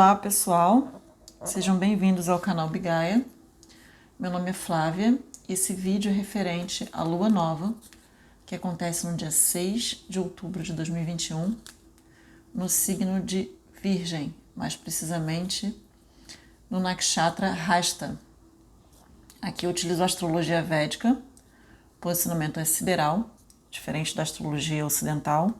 Olá pessoal, sejam bem-vindos ao canal Bigaia. Meu nome é Flávia e esse vídeo é referente à Lua Nova, que acontece no dia 6 de outubro de 2021, no signo de Virgem, mais precisamente no Nakshatra Hasta. Aqui eu utilizo a astrologia védica, o posicionamento é sideral, diferente da astrologia ocidental.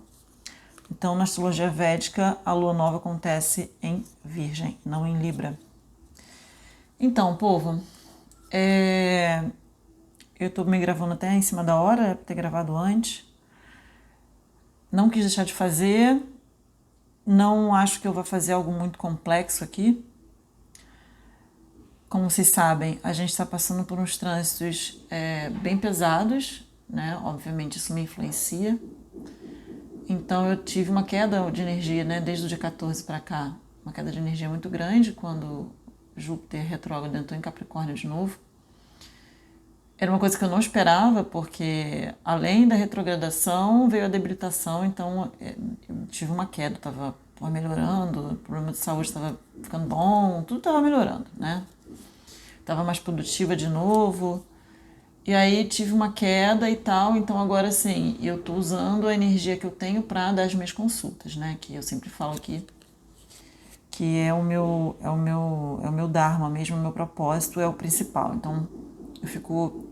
Então, na astrologia védica, a lua nova acontece em Virgem, não em Libra. Então, povo, eu estou me gravando até em cima da hora, era pra ter gravado antes. Não quis deixar de fazer, não acho que eu vou fazer algo muito complexo aqui. Como vocês sabem, a gente está passando por uns trânsitos bem pesados, né? Obviamente isso me influencia. Então eu tive uma queda de energia, né, desde o dia 14 para cá, uma queda de energia muito grande quando Júpiter retrógrado entrou em Capricórnio de novo. Era uma coisa que eu não esperava, porque além da retrogradação veio a debilitação, então eu tive uma queda, estava melhorando, o problema de saúde estava ficando bom, tudo estava melhorando, né? Estava mais produtiva de novo. E aí tive uma queda e tal, então agora assim, eu tô usando a energia que eu tenho para dar as minhas consultas, né? Que eu sempre falo aqui, que é o meu dharma mesmo, o meu propósito é o principal. Então eu fico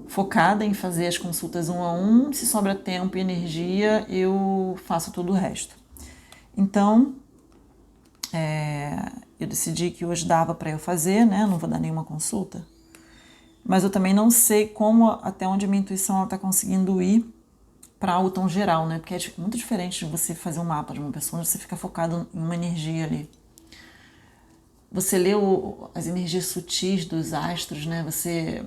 focada em fazer as consultas um a um, se sobra tempo e energia, eu faço todo o resto. Então, eu decidi que hoje dava para eu fazer, né? Não vou dar nenhuma consulta. Mas eu também não sei como, até onde a minha intuição está conseguindo ir para algo tão geral, né? Porque é muito diferente de você fazer um mapa de uma pessoa, onde você fica focado em uma energia ali. Você lê as energias sutis dos astros, né? Você,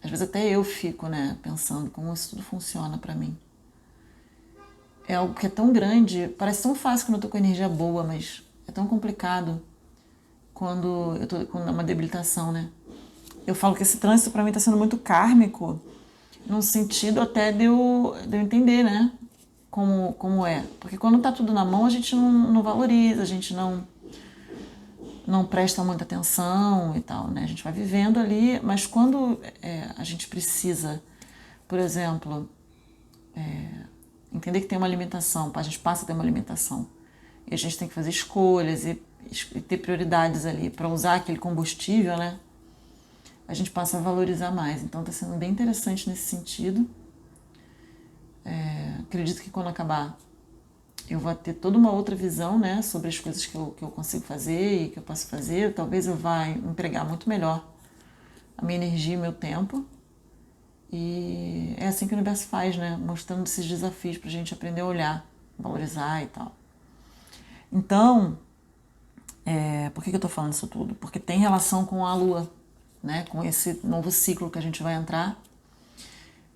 às vezes até eu fico, né, pensando como isso tudo funciona para mim. É algo que é tão grande, parece tão fácil quando eu tô com energia boa, mas é tão complicado quando quando é uma debilitação, né? Eu falo que esse trânsito para mim está sendo muito kármico, no sentido até de eu entender, né? Como é. Porque quando tá tudo na mão, a gente não valoriza, a gente não presta muita atenção e tal, né? A gente vai vivendo ali, mas quando a gente precisa, por exemplo, entender que tem uma alimentação, a gente passa a ter uma alimentação, e a gente tem que fazer escolhas e ter prioridades ali para usar aquele combustível, né? A gente passa a valorizar mais. Então está sendo bem interessante nesse sentido. Acredito que quando acabar eu vou ter toda uma outra visão, né, sobre as coisas que eu consigo fazer e que eu posso fazer. Talvez eu vá empregar muito melhor a minha energia e meu tempo. E é assim que o universo faz, né? Mostrando esses desafios para a gente aprender a olhar, valorizar e tal. Então, por que eu estou falando isso tudo? Porque tem relação com a Lua, né, com esse novo ciclo que a gente vai entrar.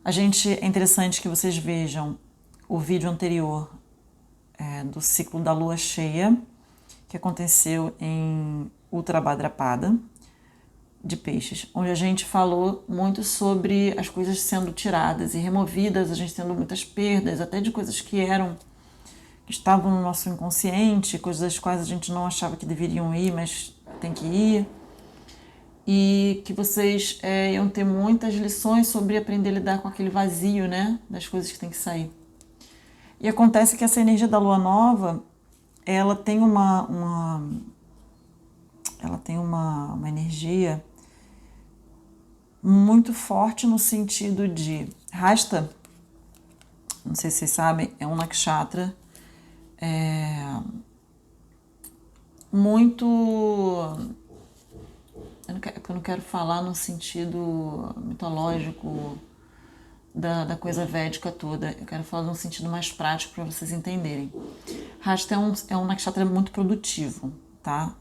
É interessante que vocês vejam o vídeo anterior do ciclo da lua cheia, que aconteceu em Uttarabhadrapada, de Peixes, onde a gente falou muito sobre as coisas sendo tiradas e removidas, a gente tendo muitas perdas, até de coisas que estavam no nosso inconsciente, coisas das quais a gente não achava que deveriam ir, mas tem que ir. E que vocês iam ter muitas lições sobre aprender a lidar com aquele vazio, né, das coisas que tem que sair. E acontece que essa energia da lua nova, ela tem uma energia muito forte no sentido de Hasta, não sei se vocês sabem, é um nakshatra muito... Eu não quero falar no sentido mitológico da coisa védica toda. Eu quero falar num sentido mais prático para vocês entenderem. Hasta é um nakshatra muito produtivo, tá?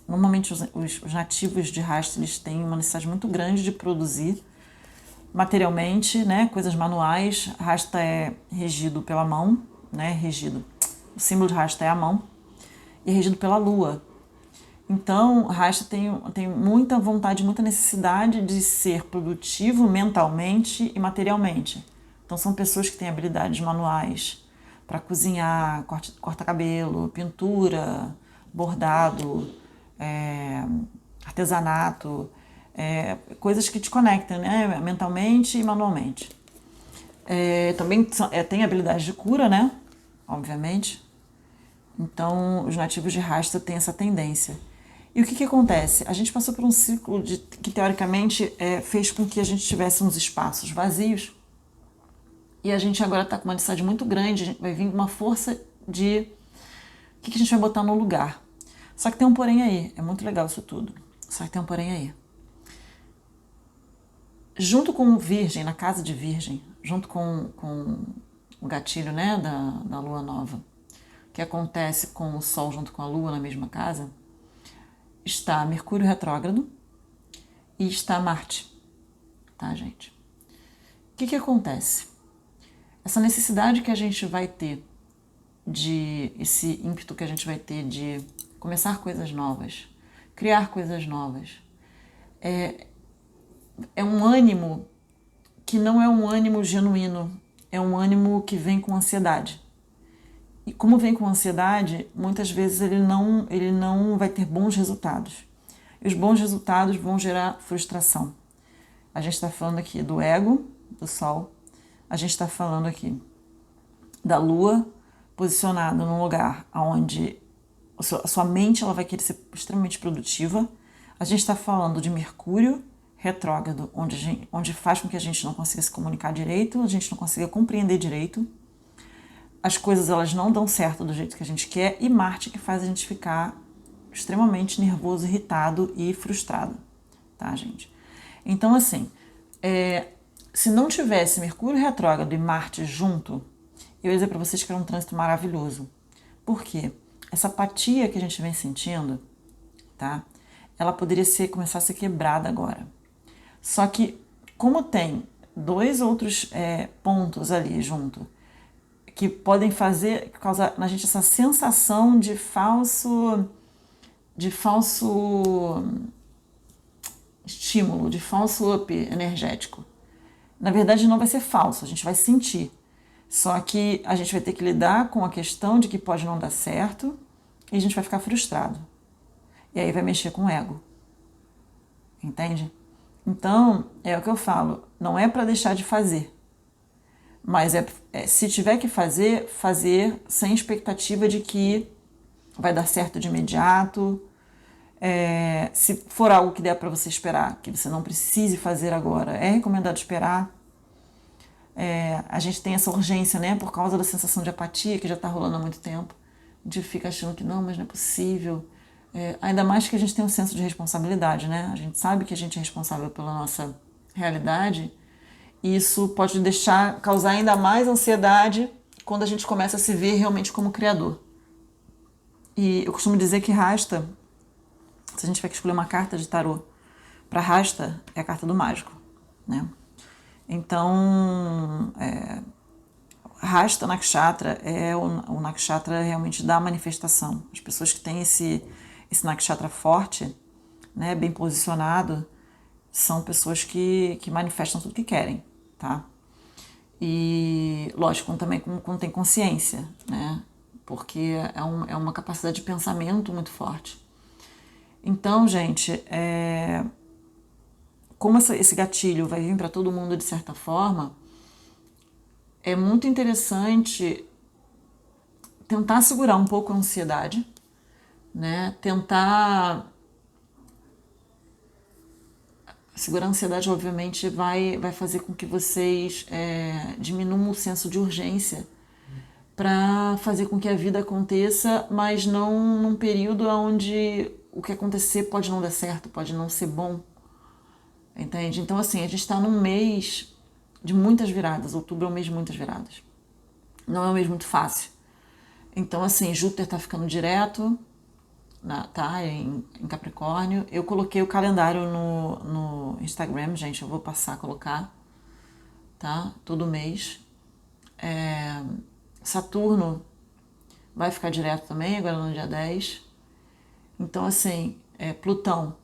Normalmente os nativos de Hasta, eles têm uma necessidade muito grande de produzir materialmente, né? Coisas manuais. Hasta é regido pela mão, né? O símbolo de Hasta é a mão e é regido pela lua. Então, Hasta tem muita vontade, muita necessidade de ser produtivo mentalmente e materialmente. Então, são pessoas que têm habilidades manuais para cozinhar, corta cabelo, pintura, bordado, artesanato, coisas que te conectam, né? Mentalmente e manualmente. Também tem habilidade de cura, né? Obviamente. Então, os nativos de Hasta têm essa tendência. E o que acontece? A gente passou por um ciclo que, teoricamente, fez com que a gente tivesse uns espaços vazios. E a gente agora está com uma necessidade muito grande, vai vir uma força de o que a gente vai botar no lugar. Só que tem um porém aí, é muito legal isso tudo. Só que tem um porém aí. Junto com o Virgem, na casa de Virgem, junto com o gatilho, né, da lua nova, que acontece com o Sol junto com a Lua na mesma casa, está Mercúrio retrógrado e está Marte, tá, gente? O que acontece? Essa necessidade que a gente vai ter esse ímpeto que a gente vai ter de começar coisas novas, criar coisas novas, é um ânimo que não é um ânimo genuíno, é um ânimo que vem com ansiedade. E como vem com ansiedade, muitas vezes ele não vai ter bons resultados. E os bons resultados vão gerar frustração. A gente está falando aqui do ego, do Sol. A gente está falando aqui da Lua posicionada num lugar onde a sua mente ela vai querer ser extremamente produtiva. A gente está falando de Mercúrio retrógrado, onde faz com que a gente não consiga se comunicar direito, a gente não consiga compreender direito. As coisas elas não dão certo do jeito que a gente quer, e Marte que faz a gente ficar extremamente nervoso, irritado e frustrado, tá, gente? Então, assim, se não tivesse Mercúrio retrógrado e Marte junto, eu ia dizer para vocês que era um trânsito maravilhoso. Por quê? Essa apatia que a gente vem sentindo, tá? Ela poderia começar a ser quebrada agora. Só que, como tem dois outros pontos ali junto, que podem causar na gente essa sensação de falso estímulo, de falso up energético. Na verdade, não vai ser falso, a gente vai sentir. Só que a gente vai ter que lidar com a questão de que pode não dar certo e a gente vai ficar frustrado. E aí vai mexer com o ego. Entende? Então, é o que eu falo, não é para deixar de fazer. Mas se tiver que fazer sem expectativa de que vai dar certo de imediato. Se for algo que der para você esperar, que você não precise fazer agora, é recomendado esperar. A gente tem essa urgência, né, por causa da sensação de apatia que já está rolando há muito tempo, de ficar achando que não, mas não é possível. Ainda mais que a gente tem um senso de responsabilidade, né? A gente sabe que a gente é responsável pela nossa realidade. E isso pode causar ainda mais ansiedade quando a gente começa a se ver realmente como criador. E eu costumo dizer que Hasta, se a gente tiver que escolher uma carta de tarô para Hasta, é a carta do mágico, né? Então, Hasta Nakshatra é o Nakshatra realmente da manifestação. As pessoas que têm esse Nakshatra forte, né, bem posicionado, são pessoas que manifestam tudo que querem, tá? E, lógico, também quando tem consciência, né? Porque é uma capacidade de pensamento muito forte. Então, gente, como esse gatilho vai vir para todo mundo de certa forma, é muito interessante tentar segurar um pouco a ansiedade, né? Tentar segurar a ansiedade, obviamente, vai fazer com que vocês diminuam o senso de urgência para fazer com que a vida aconteça, mas não num período onde o que acontecer pode não dar certo, pode não ser bom, entende? Então, assim, a gente está num mês de muitas viradas. Outubro é um mês de muitas viradas. Não é um mês muito fácil. Então, assim, Júpiter está ficando direto, tá, em Capricórnio. Eu coloquei o calendário no Instagram, gente, eu vou passar a colocar, tá, todo mês. Saturno vai ficar direto também, agora no dia 10. Então, assim, Plutão,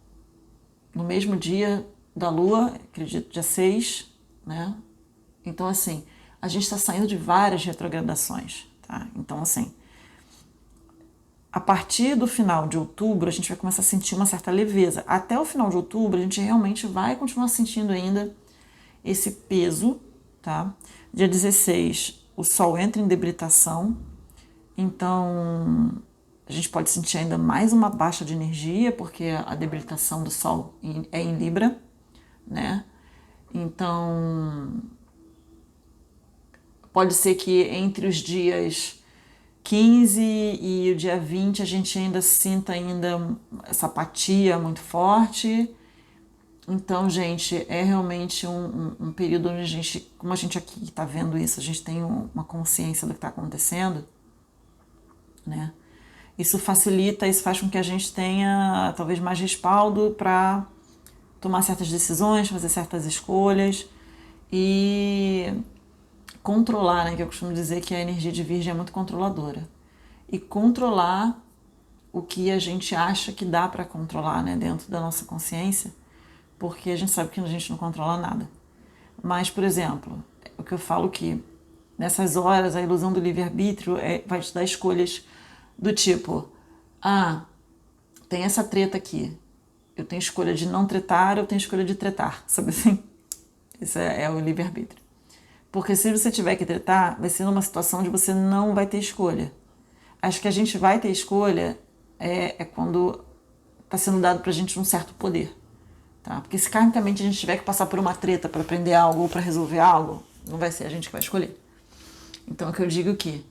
no mesmo dia da Lua, acredito, dia 6, né? Então, assim, a gente está saindo de várias retrogradações, tá? Então, assim, A partir do final de outubro, a gente vai começar a sentir uma certa leveza. Até o final de outubro, a gente realmente vai continuar sentindo ainda esse peso, tá? Dia 16, o Sol entra em debilitação, então a gente pode sentir ainda mais uma baixa de energia, porque a debilitação do Sol é em Libra, né? Então, pode ser que entre os dias 15 e o dia 20 a gente ainda sinta ainda essa apatia muito forte. Então, gente, é realmente um período onde a gente, como a gente aqui está vendo isso, a gente tem uma consciência do que está acontecendo, né? Isso facilita, isso faz com que a gente tenha talvez mais respaldo para tomar certas decisões, fazer certas escolhas e controlar, né? Que eu costumo dizer que a energia de Virgem é muito controladora. E controlar o que a gente acha que dá para controlar, né? Dentro da nossa consciência, porque a gente sabe que a gente não controla nada. Mas, por exemplo, o que eu falo que nessas horas a ilusão do livre-arbítrio vai te dar escolhas do tipo, tem essa treta aqui, eu tenho escolha de não tretar, eu tenho escolha de tretar, sabe assim? Isso é o livre-arbítrio. Porque se você tiver que tretar, vai ser numa situação onde você não vai ter escolha. Acho que a gente vai ter escolha quando está sendo dado pra gente um certo poder. Tá? Porque se karmicamente a gente tiver que passar por uma treta para aprender algo ou para resolver algo, não vai ser a gente que vai escolher. Então, é que eu digo que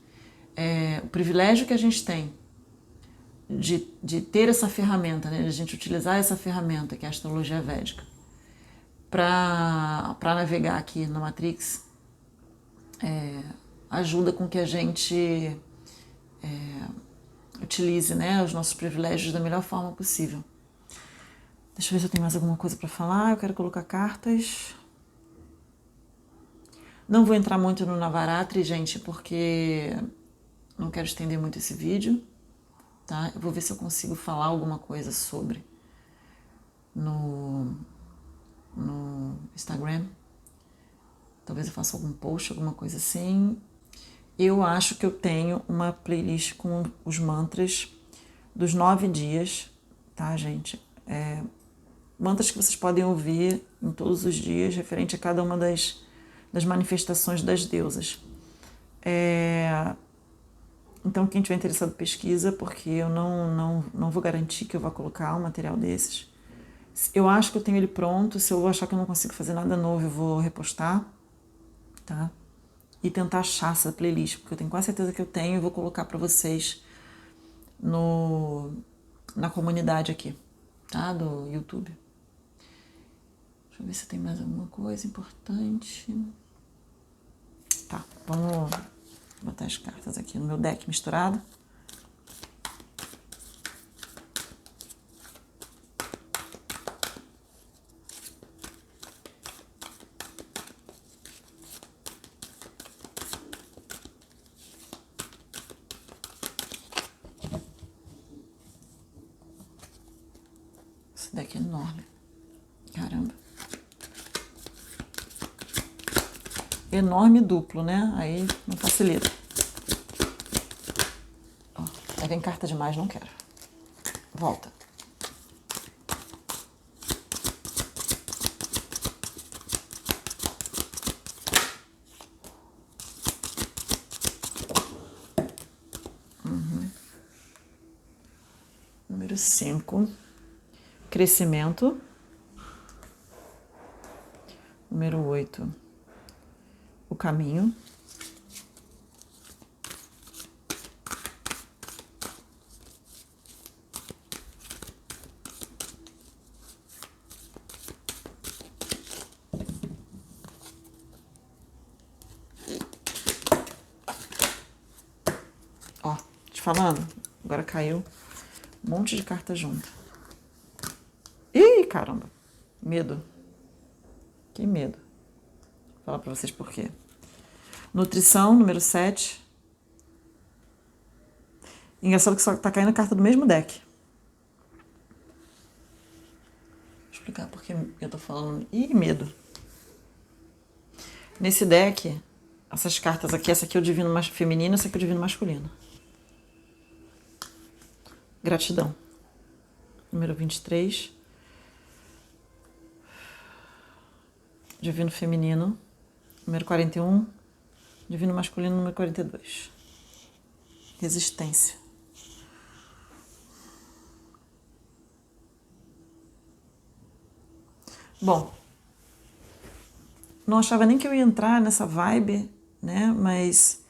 o privilégio que a gente tem de ter essa ferramenta, né, de a gente utilizar essa ferramenta, que é a astrologia védica, para navegar aqui na Matrix, ajuda com que a gente utilize, né, os nossos privilégios da melhor forma possível. Deixa eu ver se eu tenho mais alguma coisa para falar. Eu quero colocar cartas. Não vou entrar muito no Navaratri, gente, porque não quero estender muito esse vídeo, tá? Eu vou ver se eu consigo falar alguma coisa sobre no Instagram. Talvez eu faça algum post, alguma coisa assim. Eu acho que eu tenho uma playlist com os mantras dos 9 dias, tá, gente? Mantras que vocês podem ouvir em todos os dias, referente a cada uma das manifestações das deusas. Então, quem tiver interessado, pesquisa, porque eu não vou garantir que eu vou colocar um material desses. Eu acho que eu tenho ele pronto, se eu achar que eu não consigo fazer nada novo, eu vou repostar, tá? E tentar achar essa playlist, porque eu tenho quase certeza que eu tenho e vou colocar para vocês na comunidade aqui, tá? Do YouTube. Deixa eu ver se tem mais alguma coisa importante. Tá, vamos botar as cartas aqui no meu deck misturado. Esse deck é enorme. Caramba. Enorme duplo, né? Aí não facilita. Ó, aí vem carta demais, não quero. Volta. Número 5. Crescimento. Número 8. O caminho. Ó, te falando, agora caiu um monte de carta junto. Ih, caramba, medo. Que medo. Vou falar pra vocês por quê. Nutrição, número 7. Engraçado que só tá caindo a carta do mesmo deck. Vou explicar por que eu tô falando. Ih, medo. Nesse deck, essas cartas aqui, essa aqui é o divino feminino, essa aqui é o divino masculino. Gratidão. Número 23. Divino feminino. Número 41. Divino masculino, número 42. Resistência. Bom, não achava nem que eu ia entrar nessa vibe, né? Mas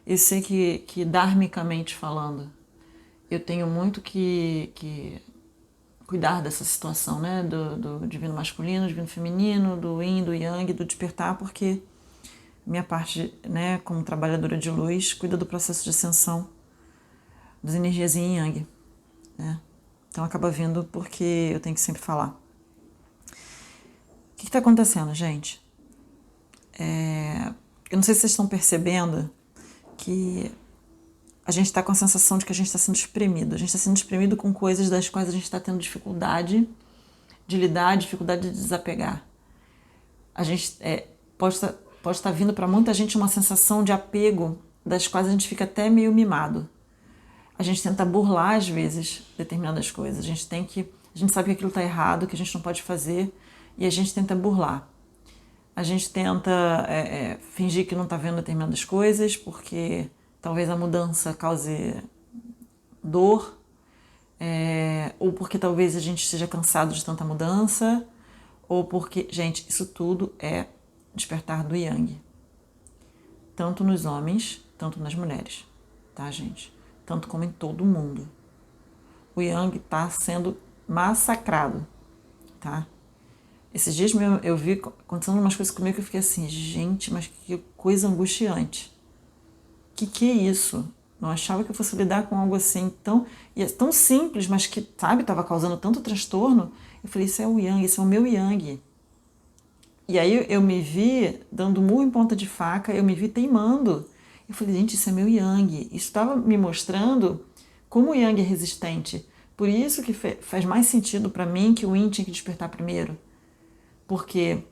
eu sei que dharmicamente falando, eu tenho muito que cuidar dessa situação, né? Do divino masculino, divino feminino, do yin, do yang, do despertar, porque minha parte, né, como trabalhadora de luz, cuida do processo de ascensão das energias yin e yang, né? Então acaba vindo porque eu tenho que sempre falar. O que está acontecendo, gente? Eu não sei se vocês estão percebendo que a gente está com a sensação de que a gente está sendo espremido. A gente está sendo espremido com coisas das quais a gente está tendo dificuldade de lidar, dificuldade de desapegar. A gente pode estar vindo para muita gente uma sensação de apego, das quais a gente fica até meio mimado. A gente tenta burlar, às vezes, determinadas coisas. A gente sabe que aquilo está errado, que a gente não pode fazer, e a gente tenta burlar. A gente tenta fingir que não está vendo determinadas coisas, porque talvez a mudança cause dor, ou porque talvez a gente esteja cansado de tanta mudança, ou porque, gente, isso tudo é despertar do yang. Tanto nos homens, tanto nas mulheres, tá, gente? Tanto como em todo mundo. O yang está sendo massacrado, tá? Esses dias eu vi acontecendo umas coisas comigo que eu fiquei assim, gente, mas que coisa angustiante. Que é isso? Não achava que eu fosse lidar com algo assim tão simples, mas que, sabe, estava causando tanto transtorno. Eu falei, isso é o yang, isso é o meu yang. E aí eu me vi dando murro em ponta de faca, eu me vi teimando. Eu falei, gente, isso é meu yang. Isso estava me mostrando como o yang é resistente. Por isso que faz mais sentido para mim que o yin tinha que despertar primeiro. Porque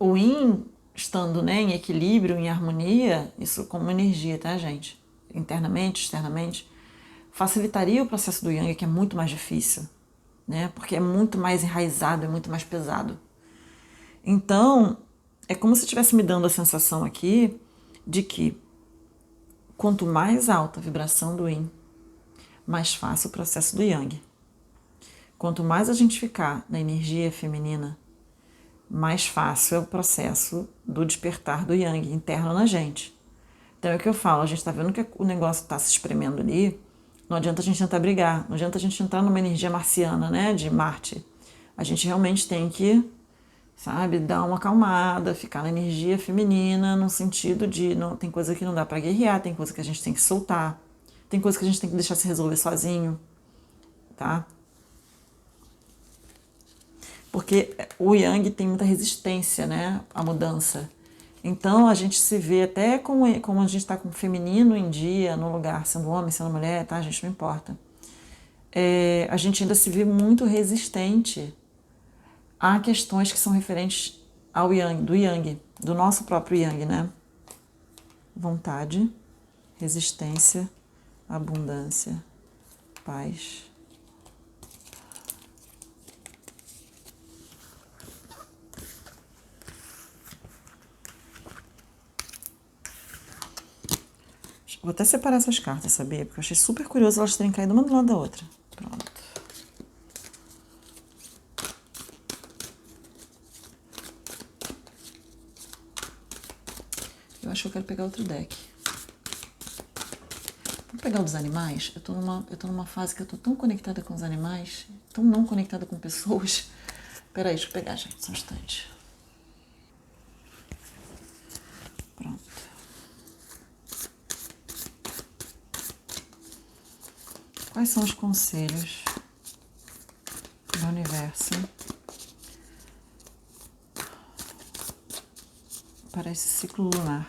o yin, estando, né, em equilíbrio, em harmonia, isso como energia, tá, gente? Internamente, externamente, facilitaria o processo do yang, que é muito mais difícil, né? Porque é muito mais enraizado, é muito mais pesado. Então, é como se estivesse me dando a sensação aqui de que quanto mais alta a vibração do yin, mais fácil o processo do yang. Quanto mais a gente ficar na energia feminina, mais fácil é o processo do despertar do yang interno na gente. Então é o que eu falo, a gente está vendo que o negócio está se espremendo ali, não adianta a gente tentar brigar, não adianta a gente entrar numa energia marciana, né, de Marte. A gente realmente tem que, sabe, dar uma acalmada, ficar na energia feminina, no sentido de, não, tem coisa que não dá para guerrear, tem coisa que a gente tem que soltar, tem coisa que a gente tem que deixar se resolver sozinho, tá? Porque o yang tem muita resistência, né, à mudança. Então a gente se vê até como a gente está com o feminino em dia, no lugar, sendo homem, sendo mulher, tá? A gente não importa. A gente ainda se vê muito resistente a questões que são referentes ao yang, do nosso próprio yang, né? Vontade, resistência, abundância, paz. Vou até separar essas cartas, sabia? Porque eu achei super curioso elas terem caído uma do lado da outra. Pronto. Eu acho que eu quero pegar outro deck. Vamos pegar o dos animais? Eu tô numa fase que eu tô tão conectada com os animais, tão não conectada com pessoas. Peraí, deixa eu pegar, gente, só um instante. Pronto. Quais são os conselhos do universo para esse ciclo lunar?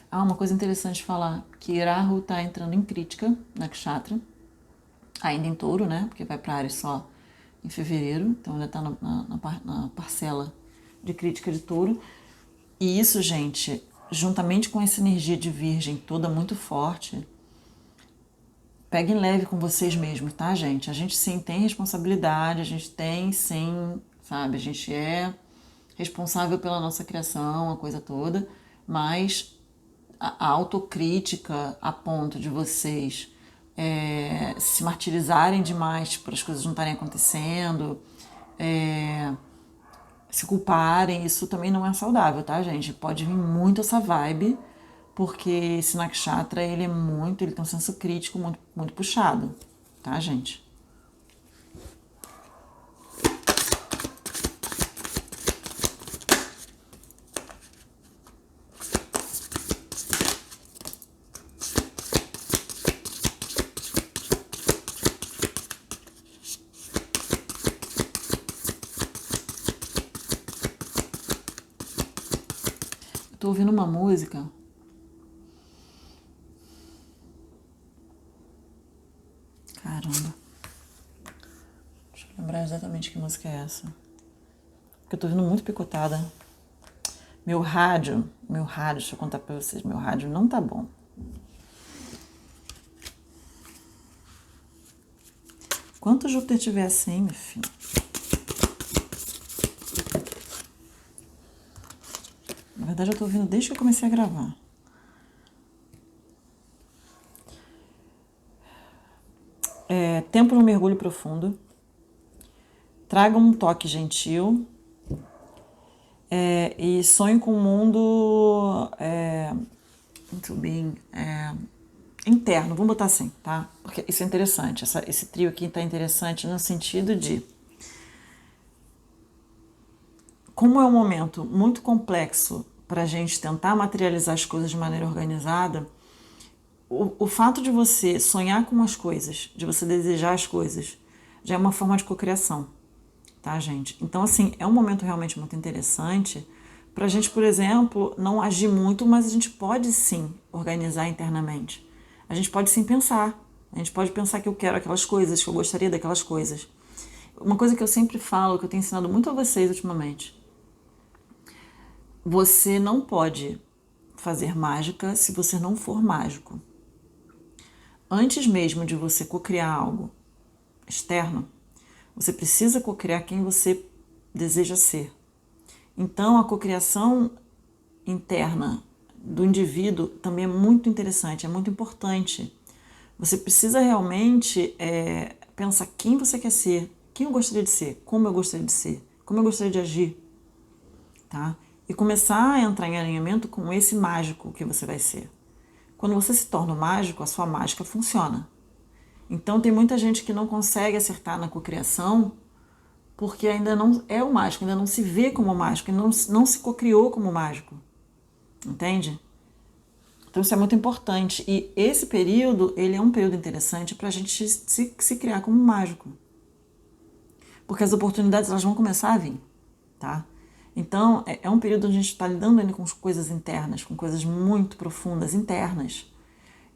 Uma coisa interessante de falar, que Rahu está entrando em crítica na Nakshatra, ainda em touro, né? Porque vai para Áries só em fevereiro, então ainda está na parcela de crítica de touro. E isso, gente, juntamente com essa energia de virgem toda muito forte, peguem leve com vocês mesmos, tá, gente? A gente sim tem responsabilidade, a gente tem sim, sabe, a gente é responsável pela nossa criação, a coisa toda, mas a autocrítica a ponto de vocês se martirizarem demais por as coisas não estarem acontecendo, se culparem, isso também não é saudável, tá, gente? Pode vir muito essa vibe, porque esse nakshatra, ele tem um senso crítico muito, muito puxado, tá, gente? Eu tô ouvindo uma música. Caramba. Deixa eu lembrar exatamente que música é essa. Porque eu tô ouvindo muito picotada. Meu rádio, deixa eu contar pra vocês, meu rádio não tá bom. Enquanto Júpiter estiver assim, meu filho. Na verdade, eu tô ouvindo desde que eu comecei a gravar. Tempo no mergulho profundo. Traga um toque gentil. E sonhe com um mundo muito bem interno, vamos botar assim, tá? Porque isso é interessante, esse trio aqui tá interessante no sentido de como é um momento muito complexo para a gente tentar materializar as coisas de maneira organizada, o fato de você sonhar com as coisas, de você desejar as coisas, já é uma forma de cocriação, tá, gente? Então, assim, é um momento realmente muito interessante para a gente, por exemplo, não agir muito, mas a gente pode sim organizar internamente. A gente pode sim pensar. A gente pode pensar que eu quero aquelas coisas, que eu gostaria daquelas coisas. Uma coisa que eu sempre falo, que eu tenho ensinado muito a vocês ultimamente. Você não pode fazer mágica se você não for mágico. Antes mesmo de você cocriar algo externo, você precisa cocriar quem você deseja ser. Então, a cocriação interna do indivíduo também é muito interessante, é muito importante. Você precisa realmente pensar quem você quer ser, quem eu gostaria de ser, como eu gostaria de ser, como eu gostaria de agir, tá? E começar a entrar em alinhamento com esse mágico que você vai ser. Quando você se torna um mágico, a sua mágica funciona. Então tem muita gente que não consegue acertar na cocriação porque ainda não é o mágico, ainda não se vê como mágico, ainda não se cocriou como mágico. Entende? Então isso é muito importante. E esse período, ele é um período interessante para a gente se criar como mágico. Porque as oportunidades elas vão começar a vir, tá? Então é um período onde a gente está lidando ainda com coisas internas, com coisas muito profundas, internas.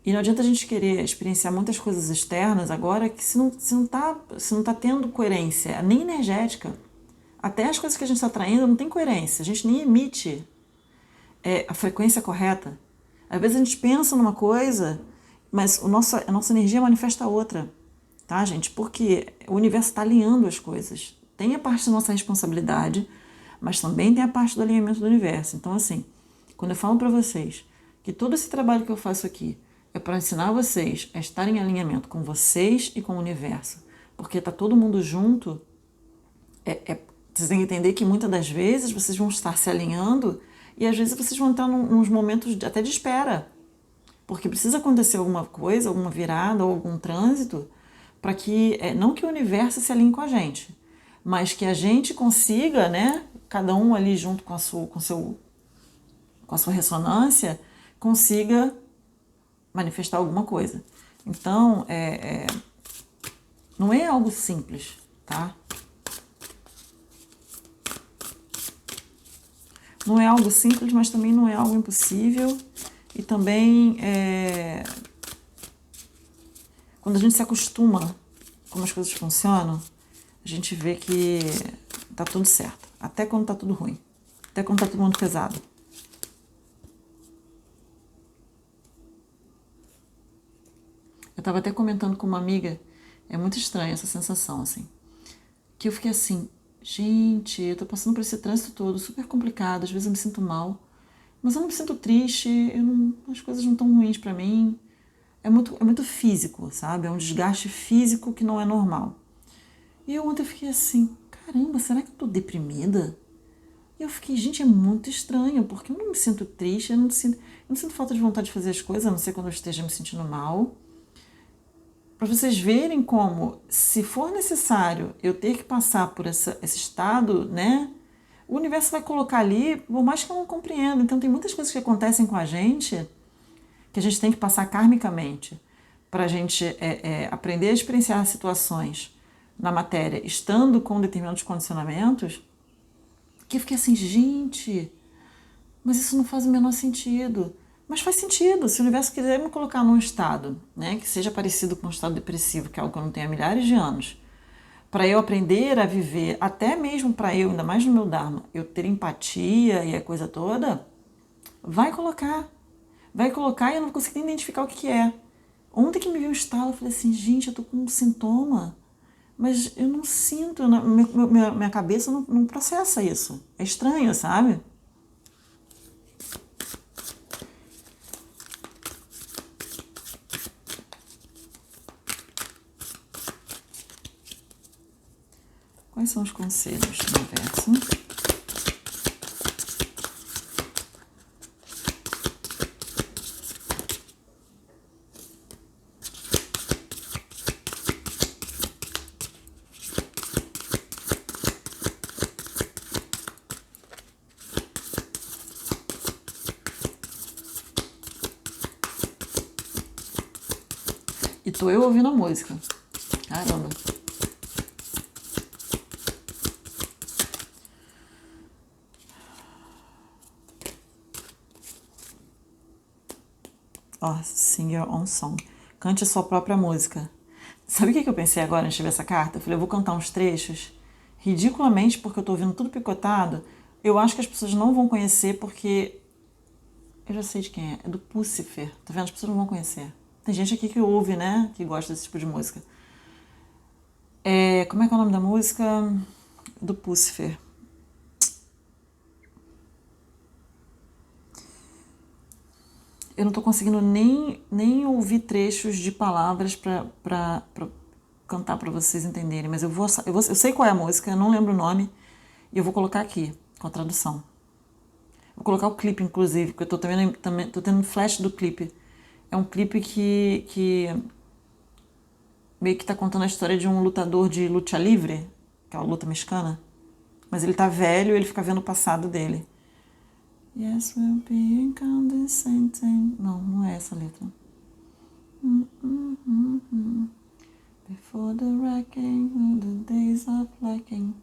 E não adianta a gente querer experienciar muitas coisas externas agora que se não tá tendo coerência, nem energética. Até as coisas que a gente está atraindo não tem coerência. A gente nem emite a frequência correta. Às vezes a gente pensa numa coisa, mas a nossa energia manifesta outra, tá, gente? Porque o universo está alinhando as coisas. Tem a parte da nossa responsabilidade, mas também tem a parte do alinhamento do universo. Então, assim, quando eu falo para vocês que todo esse trabalho que eu faço aqui é para ensinar vocês a estarem em alinhamento com vocês e com o universo, porque está todo mundo junto, vocês têm que entender que muitas das vezes vocês vão estar se alinhando e às vezes vocês vão estar nos momentos até de espera, porque precisa acontecer alguma coisa, alguma virada ou algum trânsito para que, não que o universo se alinhe com a gente, mas que a gente consiga, né, cada um ali junto com a sua ressonância, consiga manifestar alguma coisa. Então, não é algo simples, tá? Não é algo simples, mas também não é algo impossível. E também, quando a gente se acostuma como as coisas funcionam, a gente vê que tá tudo certo, até quando tá tudo ruim, Até quando tá todo mundo pesado. Eu tava até comentando com uma amiga, é muito estranha essa sensação, assim. Que eu fiquei assim, gente, eu tô passando por esse trânsito todo, super complicado, às vezes eu me sinto mal. Mas eu não me sinto triste, as coisas não estão ruins pra mim. É muito físico, sabe? É um desgaste físico que não é normal. E eu ontem fiquei assim, caramba, será que eu tô deprimida? E eu fiquei, gente, é muito estranho, porque eu não me sinto triste, eu não sinto falta de vontade de fazer as coisas, a não ser quando eu esteja me sentindo mal. Para vocês verem como, se for necessário eu ter que passar por esse estado, né? O universo vai colocar ali, por mais que eu não compreenda. Então tem muitas coisas que acontecem com a gente que a gente tem que passar karmicamente para a gente aprender a experienciar situações na matéria, estando com determinados condicionamentos, que eu fiquei assim, gente, mas isso não faz o menor sentido. Mas faz sentido, se o universo quiser me colocar num estado, né, que seja parecido com um estado depressivo, que é algo que eu não tenho há milhares de anos, para eu aprender a viver, até mesmo para eu, ainda mais no meu Dharma, eu ter empatia e a coisa toda, vai colocar. Vai colocar e eu não consigo nem identificar o que é. Ontem que me veio um estalo, eu falei assim, gente, eu tô com um sintoma, mas eu não sinto, minha cabeça não processa isso. É estranho, sabe? Quais são os conselhos do universo? E tô eu ouvindo a música. Caramba. Ó, sing your own song. Cante a sua própria música. Sabe o que eu pensei agora antes de ver essa carta? Eu falei, eu vou cantar uns trechos, ridiculamente, porque eu tô ouvindo tudo picotado. Eu acho que as pessoas não vão conhecer, porque eu já sei de quem é. É do Púcifer. Tá vendo? As pessoas não vão conhecer. Tem gente aqui que ouve, né? Que gosta desse tipo de música. Como é que é o nome da música? Do Púcifer. Eu não tô conseguindo nem ouvir trechos de palavras pra cantar pra vocês entenderem, mas eu sei qual é a música, eu não lembro o nome, e eu vou colocar aqui, com a tradução. Vou colocar o clipe, inclusive, porque eu também tô tendo um flash do clipe. É um clipe que meio que tá contando a história de um lutador de luta livre, que é a luta mexicana, mas ele tá velho e ele fica vendo o passado dele. Yes, we'll be incandescent. Não é essa a letra. Before the wrecking, the days of lacking.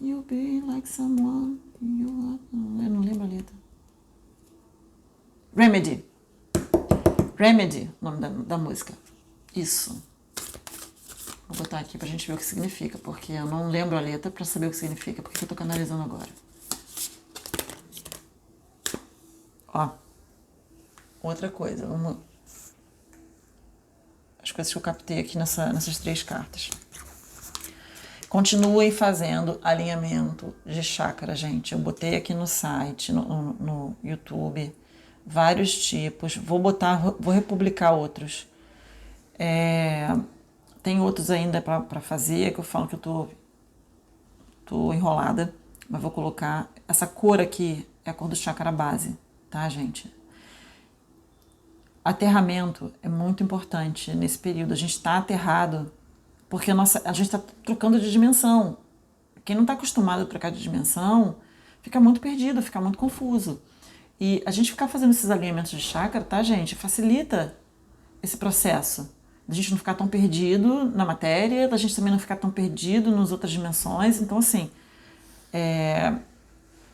You'll be like someone you are. Eu não lembro a letra. Remedy. Remedy, o nome da música. Isso. Vou botar aqui pra gente ver o que significa, porque eu não lembro a letra pra saber o que significa, porque eu tô canalizando agora. Ó, outra coisa, as coisas que eu captei aqui nessas 3 cartas. Continuem fazendo alinhamento de chakra, gente. Eu botei aqui no site, no YouTube, vários tipos. Vou republicar outros. Tem outros ainda para fazer, que eu falo que eu tô enrolada, mas vou colocar. Essa cor aqui é a cor do chakra base, tá, gente? Aterramento é muito importante nesse período. A gente está aterrado porque a gente está trocando de dimensão. Quem não está acostumado a trocar de dimensão fica muito perdido, fica muito confuso. E a gente ficar fazendo esses alinhamentos de chakra, tá, gente? Facilita esse processo. Da gente não ficar tão perdido na matéria, da gente também não ficar tão perdido nas outras dimensões. Então, assim,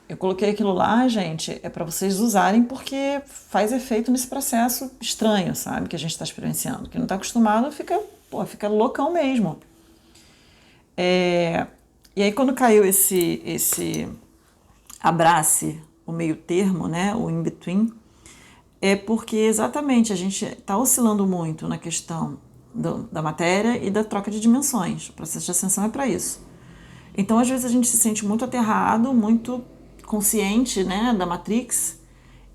eu coloquei aquilo lá, gente, é para vocês usarem porque faz efeito nesse processo estranho, sabe? Que a gente está experienciando. Quem não está acostumado fica loucão mesmo. E E aí quando caiu esse abrace, o meio termo, né, o in-between, é porque exatamente a gente está oscilando muito na questão da matéria e da troca de dimensões. O processo de ascensão é para isso. Então, às vezes, a gente se sente muito aterrado, muito consciente, né, da Matrix,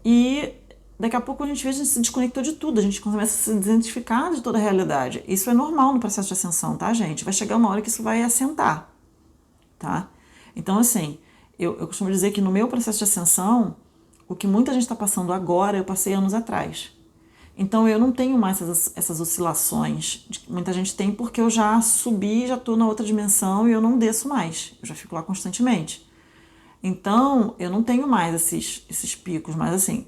e daqui a pouco a gente se desconectou de tudo, a gente começa a se desidentificar de toda a realidade. Isso é normal no processo de ascensão, tá, gente? Vai chegar uma hora que isso vai assentar, tá? Então, assim, eu costumo dizer que no meu processo de ascensão, o que muita gente está passando agora, eu passei anos atrás. Então eu não tenho mais essas oscilações que muita gente tem, porque eu já subi, já estou na outra dimensão e eu não desço mais. Eu já fico lá constantemente. Então eu não tenho mais esses picos, mas assim,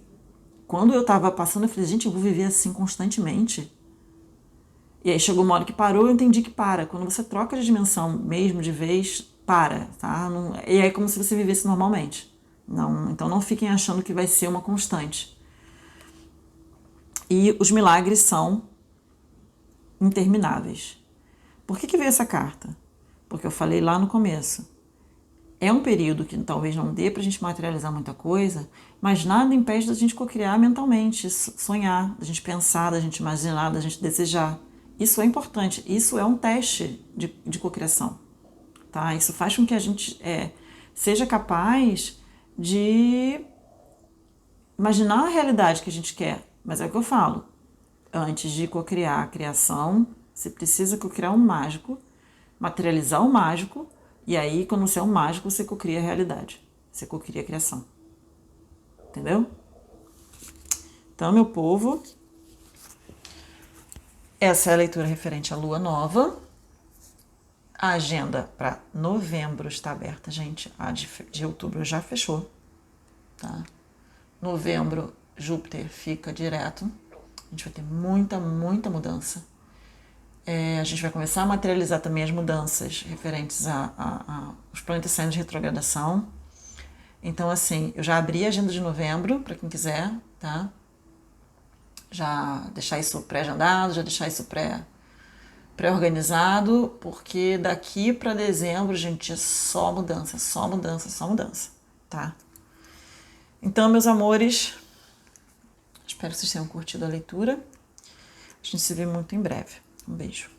quando eu estava passando, eu falei, gente, eu vou viver assim constantemente. E aí chegou uma hora que parou, eu entendi que para. Quando você troca de dimensão mesmo de vez, para, tá? Não, e aí é como se você vivesse normalmente. Não, então não fiquem achando que vai ser uma constante. E os milagres são intermináveis. Por que veio essa carta? Porque eu falei lá no começo. É um período que talvez não dê para a gente materializar muita coisa, mas nada impede da gente cocriar mentalmente, sonhar, da gente pensar, da gente imaginar, da gente desejar. Isso é importante, isso é um teste de cocriação. Tá? Isso faz com que a gente seja capaz de imaginar a realidade que a gente quer. Mas é o que eu falo, antes de cocriar a criação, você precisa cocriar um mágico, materializar o mágico, e aí, quando você é um mágico, você cocria a realidade. Você cocria a criação. Entendeu? Então, meu povo, essa é a leitura referente à lua nova. A agenda para novembro está aberta, gente. A de outubro já fechou, tá? Novembro, Júpiter fica direto. A gente vai ter muita mudança. A gente vai começar a materializar também as mudanças referentes aos planetas saindo de retrogradação. Então, assim, eu já abri a agenda de novembro, para quem quiser, tá? Já deixar isso pré-agendado, já deixar isso pré-organizado, porque daqui para dezembro, gente, é só mudança, tá? Então, meus amores, espero que vocês tenham curtido a leitura. A gente se vê muito em breve. Um beijo.